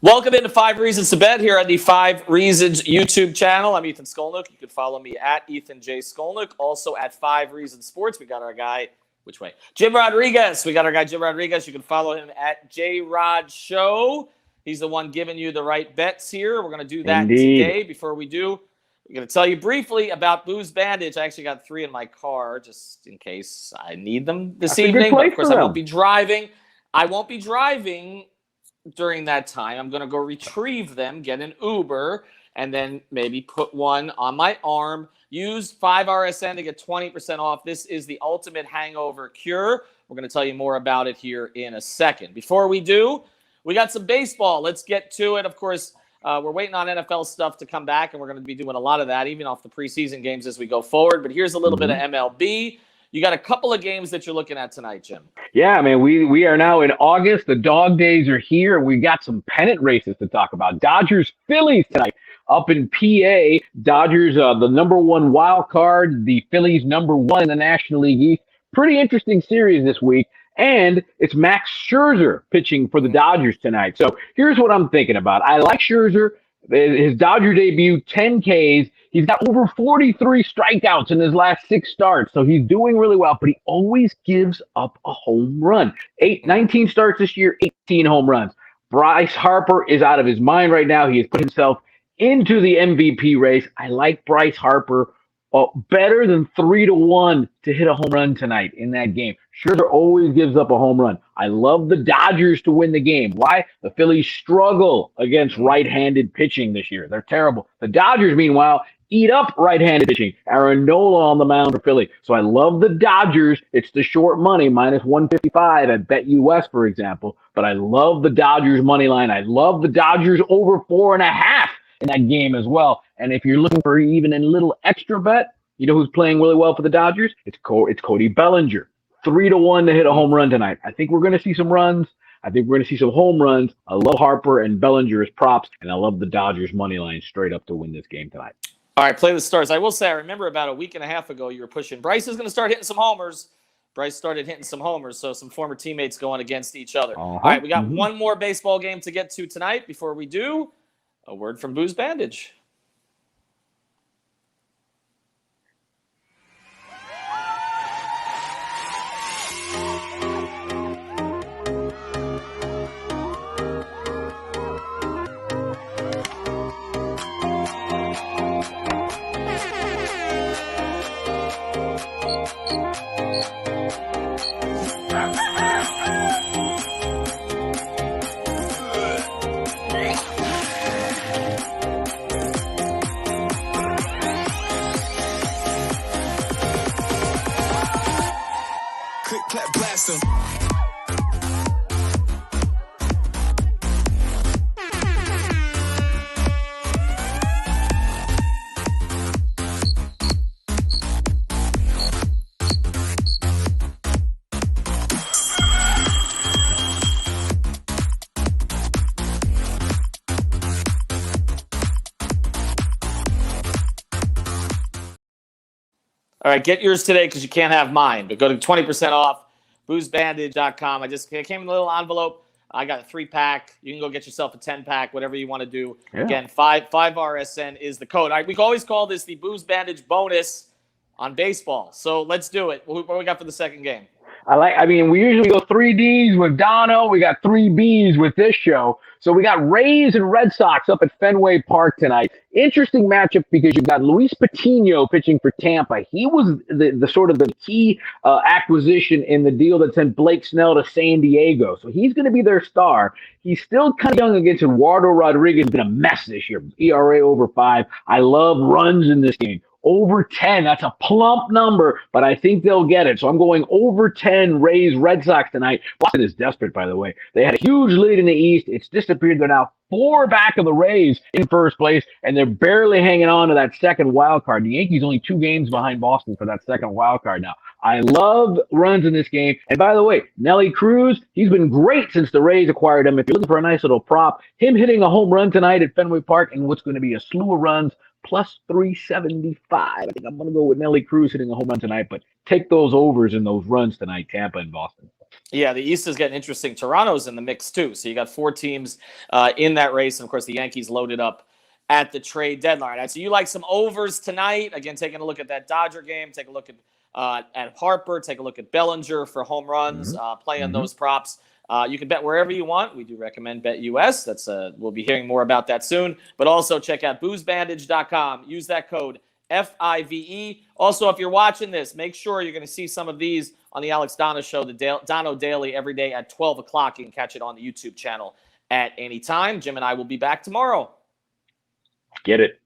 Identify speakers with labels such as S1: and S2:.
S1: Welcome into 5 Reasons to Bet here on the 5 Reasons YouTube channel. I'm Ethan Skolnick. You can follow me at Ethan J. Skolnick. Also at 5 Reasons Sports. We got our guy, which way? Jim Rodriguez. We got our guy, Jim Rodriguez. You can follow him at JRod Show. He's the one giving you the right bets here. We're going to do that today. Before we do, we're going to tell you briefly about Booze Bandage. I actually got 3 in my car just in case I need them this evening. But of course, I won't be driving. During that time. I'm going to go retrieve them, get an Uber, and then maybe put one on my arm. Use 5RSN to get 20% off. This is the ultimate hangover cure. We're going to tell you more about it here in a second. Before we do, we got some baseball. Let's get to it. Of course, we're waiting on NFL stuff to come back, and we're going to be doing a lot of that, even off the preseason games as we go forward. But here's a little bit of MLB. You got a couple of games that you're looking at tonight, Jim.
S2: Yeah, man, we are now in August. The dog days are here. We got some pennant races to talk about. Dodgers, Phillies tonight up in PA. Dodgers, the number 1 wild card. The Phillies, number 1 in the National League East. Pretty interesting series this week. And it's Max Scherzer pitching for the Dodgers tonight. So here's what I'm thinking about. I like Scherzer. His Dodger debut, 10 Ks. He's got over 43 strikeouts in his last 6 starts, so he's doing really well, but he always gives up a home run. 19 starts this year, 18 home runs. Bryce Harper is out of his mind right now. He has put himself into the MVP race. I like Bryce Harper better than 3-1 to hit a home run tonight in that game. Scherzer always gives up a home run. I love the Dodgers to win the game. Why? The Phillies struggle against right-handed pitching this year. They're terrible. The Dodgers, meanwhile, eat up right-handed pitching. Aaron Nola on the mound for Philly. So I love the Dodgers. It's the short money, minus 155 at BetUS, for example. But I love the Dodgers money line. I love the Dodgers over 4.5 in that game as well. And if you're looking for even a little extra bet, you know who's playing really well for the Dodgers? It's Cody Bellinger. 3-1 to hit a home run tonight. I think we're going to see some runs. I think we're going to see some home runs. I love Harper and Bellinger as props, and I love the Dodgers money line straight up to win this game tonight.
S1: All right, play the stars. I will say, I remember about a week and a half ago, you were pushing Bryce is going to start hitting some homers. Bryce started hitting some homers, so some former teammates going against each other. All right, we got one more baseball game to get to tonight. Before we do, a word from Booze Bandage.
S3: Clap, blast 'em.
S1: All right, get yours today because you can't have mine. But go to 20% off, boozebandage.com. I came in a little envelope. I got a 3-pack. You can go get yourself a 10-pack, whatever you want to do. Yeah. Again, 5RSN is the code. All right, we can always call this the Booze Bandage bonus on baseball. So let's do it. What do we got for the second game?
S2: We usually go 3 Ds with Dono. We got 3 Bs with this show. So we got Rays and Red Sox up at Fenway Park tonight. Interesting matchup because you've got Luis Patino pitching for Tampa. He was the sort of the key acquisition in the deal that sent Blake Snell to San Diego. So he's going to be their star. He's still kind of young against Eduardo Rodriguez. Been a mess this year. ERA over 5. I love runs in this game. Over 10. That's a plump number, but I think they'll get it. So I'm going over 10 Rays Red Sox tonight. Boston is desperate, by the way. They had a huge lead in the East. It's disappeared. They're now 4 back of the Rays in first place, and they're barely hanging on to that second wild card. The Yankees only 2 games behind Boston for that second wild card now. I love runs in this game. And by the way, Nelly Cruz, he's been great since the Rays acquired him. If you're looking for a nice little prop, him hitting a home run tonight at Fenway Park and what's going to be a slew of runs, plus 375. I think I'm going to go with Nelly Cruz hitting a home run tonight, but take those overs in those runs tonight, Tampa and Boston.
S1: Yeah, the East is getting interesting. Toronto's in the mix too. So you got 4 teams in that race. And of course, the Yankees loaded up at the trade deadline. All right, so you like some overs tonight. Again, taking a look at that Dodger game. Take a look at Harper. Take a look at Bellinger for home runs. Playing those props. You can bet wherever you want. We do recommend BetUS. That's we'll be hearing more about that soon. But also check out boozebandage.com. Use that code FIVE. Also, if you're watching this, make sure you're going to see some of these on the Alex Dono Show, the Dono Daily, every day at 12 o'clock. You can catch it on the YouTube channel at any time. Jim and I will be back tomorrow.
S2: Get it.